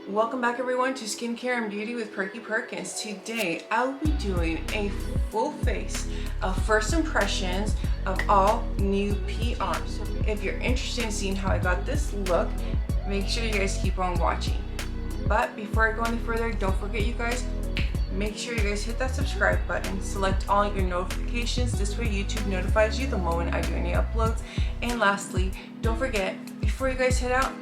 Welcome back everyone to Skincare and Beauty with Perkiperkins. Today I'll be doing a full face of first impressions of all new PR. So if you're interested in seeing how I got this look, make sure you guys keep on watching. But before I go any further, don't forget you guys, make sure you guys hit that subscribe button, select all your notifications. This way YouTube notifies you the moment I do any uploads. And lastly, don't forget, before you guys head out,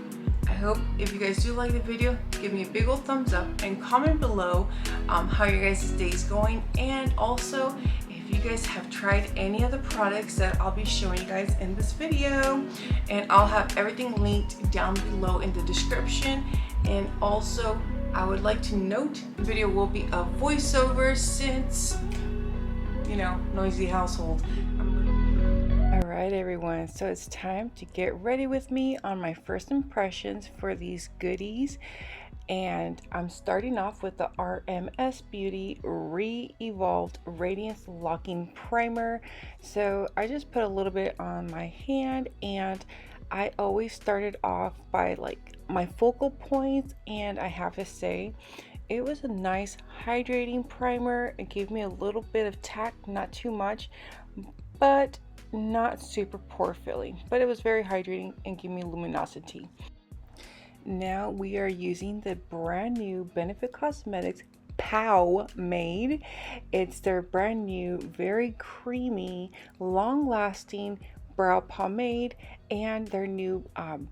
I hope if you guys do like the video, give me a big old thumbs up and comment below how your guys' day is going, and also if you guys have tried any of the products that I'll be showing you guys in this video. And I'll have everything linked down below in the description. And also I would like to note the video will be a voiceover since, you know, noisy household. Alright everyone, so it's time to get ready with me on my first impressions for these goodies. And I'm starting off with the RMS Beauty Re-Evolved Radiance Locking Primer. So I just put a little bit on my hand, and I always started off by like my focal points, and I have to say it was a nice hydrating primer. It gave me a little bit of tack, not too much, but not super pore filling, but it was very hydrating and gave me luminosity. Now we are using the brand new Benefit Cosmetics POW Made. It's their brand new, very creamy, long-lasting brow pomade and their new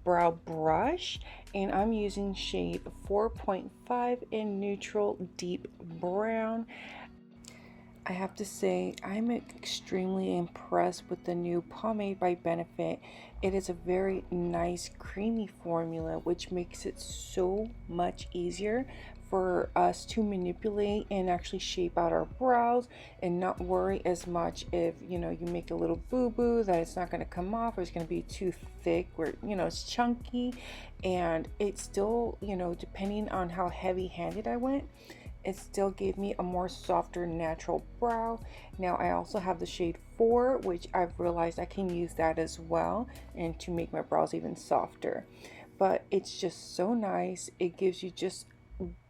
brow brush, and I'm using shade 4.5 in neutral deep brown. I have to say, I'm extremely impressed with the new pomade by Benefit. It is a very nice creamy formula, which makes it so much easier for us to manipulate and actually shape out our brows and not worry as much if, you know, you make a little boo-boo that it's not going to come off, or it's going to be too thick, where, you know, it's chunky. And it's still, you know, depending on how heavy-handed I went, it still gave me a more softer natural brow. Now I also have the shade 4, which I've realized I can use that as well, and to make my brows even softer. But it's just so nice. It gives you just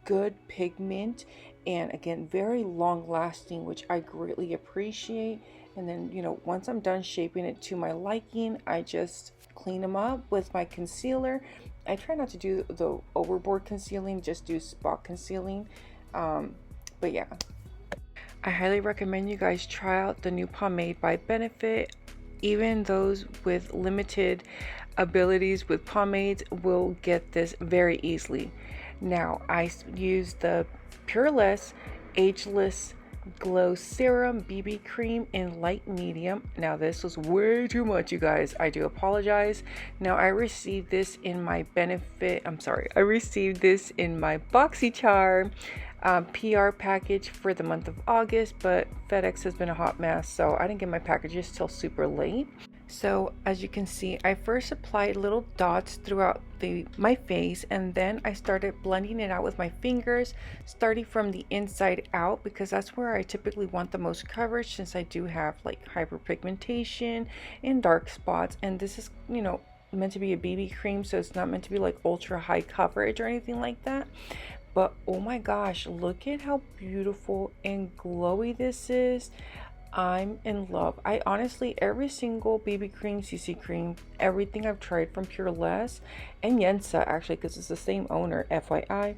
good pigment, and again, very long lasting, which I greatly appreciate. And then, you know, once I'm done shaping it to my liking, I just clean them up with my concealer. I try not to do the overboard concealing, just do spot concealing. But yeah, I highly recommend you guys try out the new pomade by Benefit. Even those with limited abilities with pomades will get this very easily. Now I use the Purlisse Ageless Glow Serum BB Cream in light medium. Now this was way too much, you guys. I do apologize. Now I received this in my I received this in my BoxyCharm PR package for the month of August, but FedEx has been a hot mess, so I didn't get my packages till super late. So as you can see, I first applied little dots throughout my face, and then I started blending it out with my fingers, starting from the inside out, because that's where I typically want the most coverage, since I do have like hyperpigmentation and dark spots. And this is, you know, meant to be a BB cream, so it's not meant to be like ultra high coverage or anything like that. But oh my gosh, look at how beautiful and glowy this is. I'm in love. I honestly, every single BB cream, CC cream, everything I've tried from Purlisse and Yensa, actually, because it's the same owner, FYI,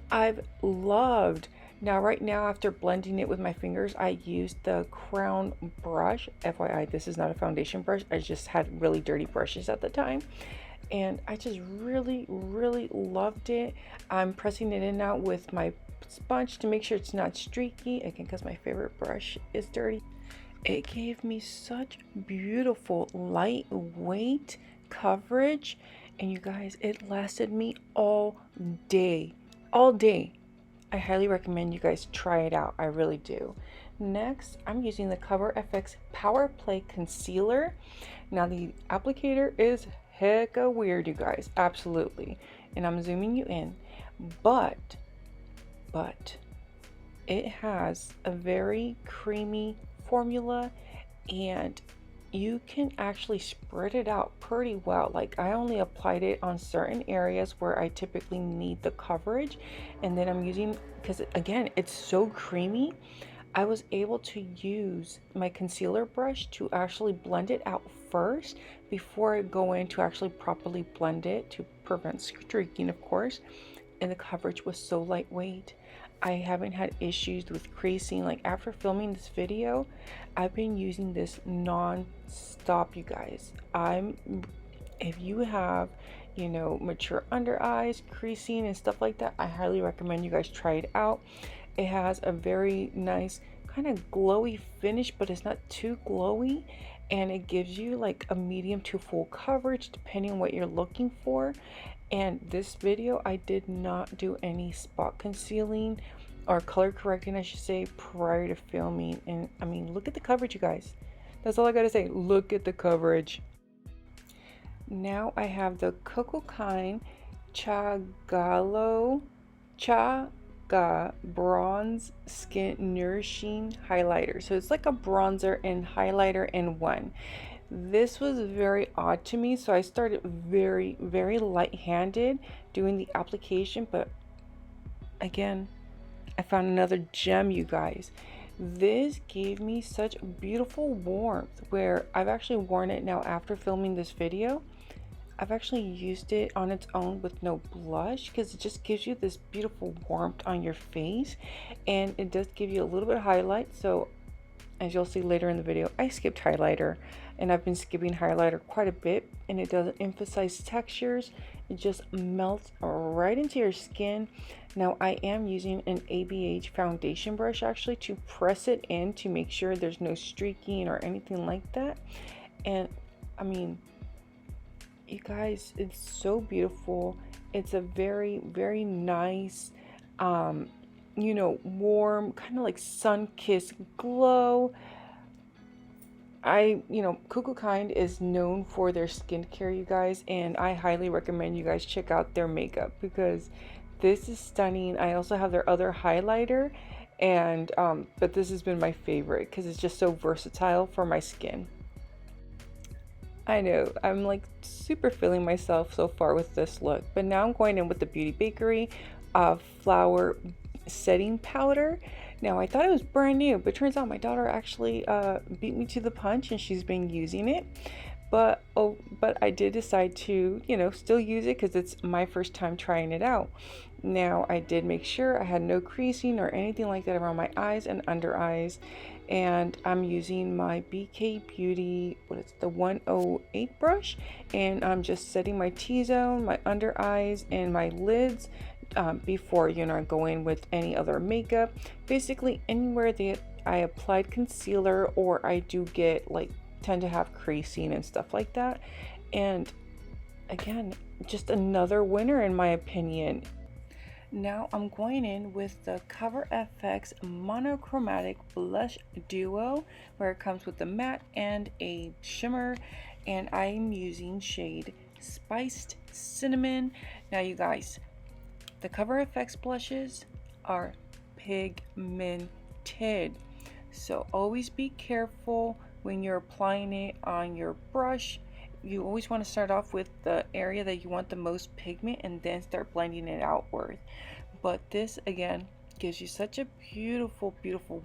I've loved. Now right now, after blending it with my fingers, I used the Crown brush. FYI, this is not a foundation brush. I just had really dirty brushes at the time, and I just really loved it. I'm pressing it in now with my sponge to make sure it's not streaky, again because my favorite brush is dirty. It gave me such beautiful lightweight coverage, and you guys, it lasted me all day. I highly recommend you guys try it out. I really do. Next, I'm using the Cover FX Power Play Concealer. Now the applicator is hecka weird, you guys, absolutely, and I'm zooming you in, but it has a very creamy formula, and you can actually spread it out pretty well. Like, I only applied it on certain areas where I typically need the coverage, and then I'm using, because again, it's so creamy, I was able to use my concealer brush to actually blend it out first before I go in to actually properly blend it to prevent streaking, of course. And the coverage was so lightweight. I haven't had issues with creasing. Like, after filming this video, I've been using this non-stop, you guys. If you have, you know, mature under eyes, creasing and stuff like that, I highly recommend you guys try it out. It has a very nice kind of glowy finish, but it's not too glowy, and it gives you like a medium to full coverage depending on what you're looking for. And this video, I did not do any spot concealing or color correcting, I should say, prior to filming. And I mean, look at the coverage, you guys. That's all I gotta say. Look at the coverage. Now I have the Cocokind Chagaglo Bronze Skin Nourishing Highlighter. So it's like a bronzer and highlighter in one. This was very odd to me, so I started very light-handed doing the application, but again, I found another gem, you guys. This gave me such beautiful warmth, where I've actually worn it now after filming this video. I've actually used it on its own with no blush, because it just gives you this beautiful warmth on your face, and it does give you a little bit of highlight. So as you'll see later in the video, I skipped highlighter, and I've been skipping highlighter quite a bit, and it doesn't emphasize textures. It just melts right into your skin. Now I am using an ABH foundation brush actually to press it in to make sure there's no streaking or anything like that. And I mean, you guys, it's so beautiful. It's a very nice, you know, warm, kind of like sun-kissed glow. You know, Cocokind is known for their skincare, you guys, and I highly recommend you guys check out their makeup, because this is stunning. I also have their other highlighter, and but this has been my favorite because it's just so versatile for my skin. I know, I'm like super feeling myself so far with this look, but now I'm going in with the Beauty Bakery Flower Setting Powder. Now, I thought it was brand new, but turns out my daughter actually beat me to the punch, and she's been using it. But I did decide to, you know, still use it because it's my first time trying it out. Now, I did make sure I had no creasing or anything like that around my eyes and under eyes. And I'm using my BK Beauty, what is it, the 108 brush, and I'm just setting my T-zone, my under eyes, and my lids before, you know, I go in with any other makeup. Basically, anywhere that I applied concealer or I do get like tend to have creasing and stuff like that. And again, just another winner in my opinion. Now I'm going in with the Cover FX Monochromatic Blush Duo, where it comes with the matte and a shimmer, and I'm using shade Spiced Cinnamon. Now you guys, the Cover FX blushes are pigmented, so always be careful when you're applying it on your brush. You always want to start off with the area that you want the most pigment and then start blending it outward. But this again gives you such a beautiful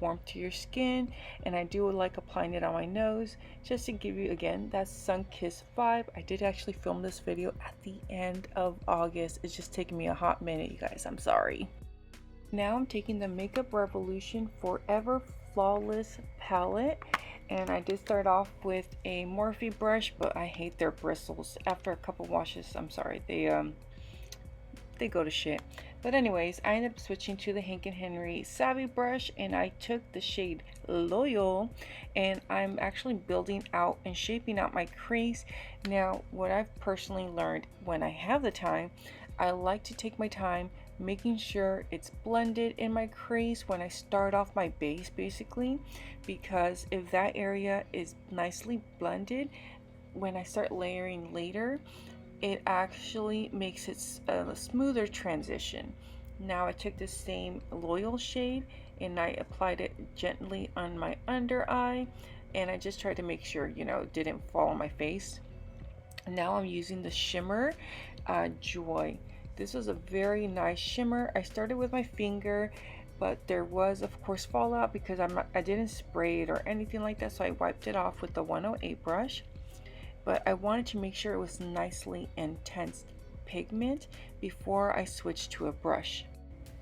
warmth to your skin, and I do like applying it on my nose just to give you again that sun-kissed vibe. I did actually film this video at the end of August. It's just taking me a hot minute, you guys, I'm sorry. Now I'm taking the Makeup Revolution Forever Flawless palette, and I did start off with a Morphe brush, but I hate their bristles. After a couple washes, I'm sorry, they go to shit. But anyways, I ended up switching to the Hank & Henry Savvy brush, and I took the shade Loyal, and I'm actually building out and shaping out my crease. Now, what I've personally learned, when I have the time, I like to take my time making sure it's blended in my crease when I start off my base, basically, because if that area is nicely blended, when I start layering later, it actually makes it a smoother transition. Now I took the same Loyal shade and I applied it gently on my under eye, and I just tried to make sure, you know, it didn't fall on my face. Now I'm using the shimmer Joy. This was a very nice shimmer. I started with my finger, but there was of course fallout because I didn't spray it or anything like that, so I wiped it off with the 108 brush. But I wanted to make sure it was nicely intense pigment before I switched to a brush.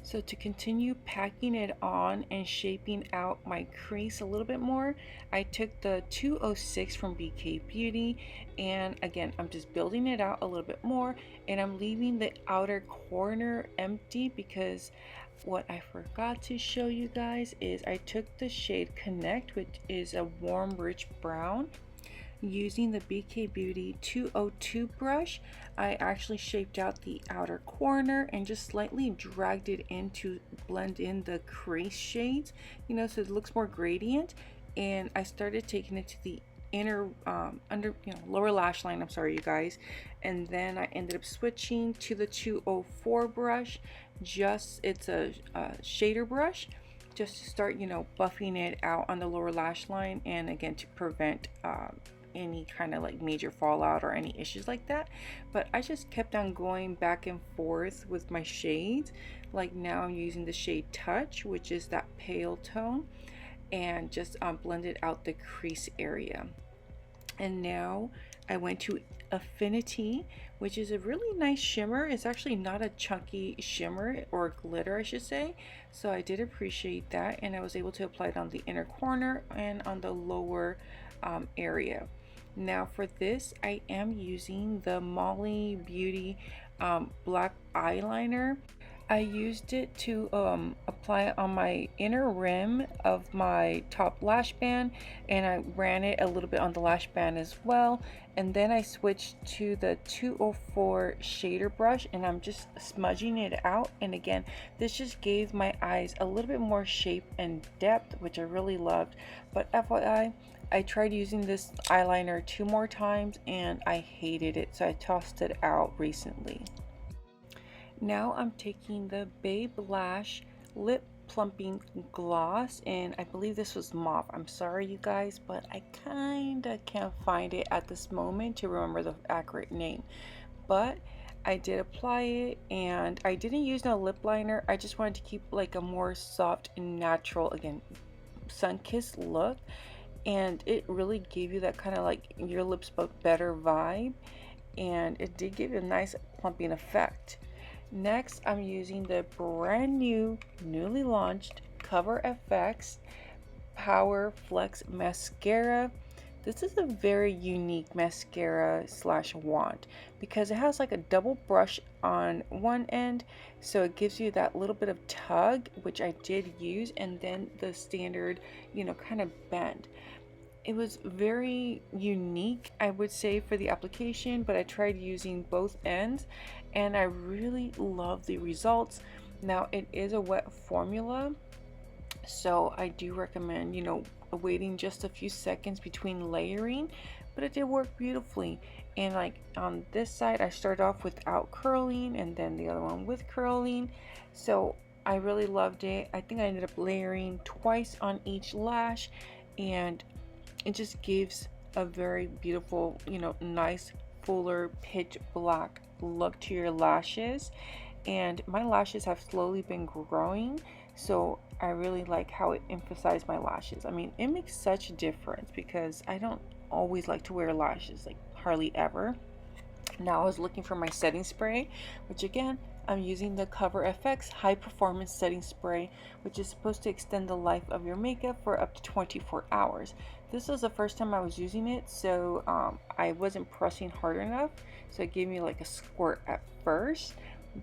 So to continue packing it on and shaping out my crease a little bit more, I took the 206 from BK Beauty, and again I'm just building it out a little bit more, and I'm leaving the outer corner empty because what I forgot to show you guys is I took the shade Connect, which is a warm rich brown. Using the BK Beauty 202 brush, I actually shaped out the outer corner and just slightly dragged it in to blend in the crease shades, you know, so it looks more gradient. And I started taking it to the inner lower lash line, I'm sorry you guys, and then I ended up switching to the 204 brush. It's a shader brush, just to start, you know, buffing it out on the lower lash line, and again to prevent any kind of like major fallout or any issues like that. But I just kept on going back and forth with my shades. Like now I'm using the shade Touch, which is that pale tone, and just blended out the crease area. And now I went to Affinity, which is a really nice shimmer. It's actually not a chunky shimmer or glitter, I should say, so I did appreciate that, and I was able to apply it on the inner corner and on the lower area. Now for this, I am using the Molly Beauty black eyeliner. I used it to apply it on my inner rim of my top lash band, and I ran it a little bit on the lash band as well, and then I switched to the 204 shader brush, and I'm just smudging it out. And again, this just gave my eyes a little bit more shape and depth, which I really loved. But FYI, I tried using this eyeliner 2 more times and I hated it, so I tossed it out recently. Now I'm taking the Babe Lash Lip Plumping Gloss, and I believe this was mauve. I'm sorry you guys, but I kinda can't find it at this moment to remember the accurate name. But I did apply it, and I didn't use no lip liner. I just wanted to keep like a more soft and natural, again, sun-kissed look. And it really gave you that kind of like your lips but better vibe, and it did give you a nice plumping effect. Next, I'm using the brand new, newly launched Cover FX Power Flex Mascara. This is a very unique mascara slash wand because it has like a double brush on one end, so it gives you that little bit of tug, which I did use, and then the standard, you know, kind of bend. It was very unique, I would say, for the application, but I tried using both ends and I really love the results. Now it is a wet formula, so I do recommend, you know, waiting just a few seconds between layering, but it did work beautifully. And like on this side, I started off without curling and then the other one with curling, so I really loved it. I think I ended up layering twice on each lash, and it just gives a very beautiful, you know, nice fuller pitch black look to your lashes. And my lashes have slowly been growing, so I really like how it emphasized my lashes. I mean, it makes such a difference because I don't always like to wear lashes, like hardly ever. Now I was looking for my setting spray, which again, I'm using the Cover FX High Performance Setting Spray, which is supposed to extend the life of your makeup for up to 24 hours. This was the first time I was using it, so I wasn't pressing hard enough, so it gave me like a squirt at first,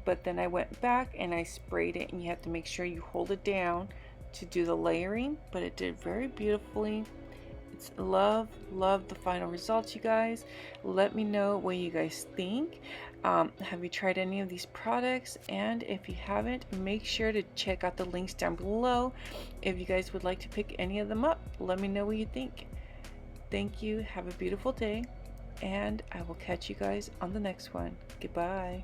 but then I went back and I sprayed it, and you have to make sure you hold it down to do the layering, but it did very beautifully. It's love the final results, you guys. Let me know what you guys think. Have you tried any of these products? And if you haven't, make sure to check out the links down below. If you guys would like to pick any of them up, let me know what you think. Thank you, have a beautiful day, and I will catch you guys on the next one. Goodbye.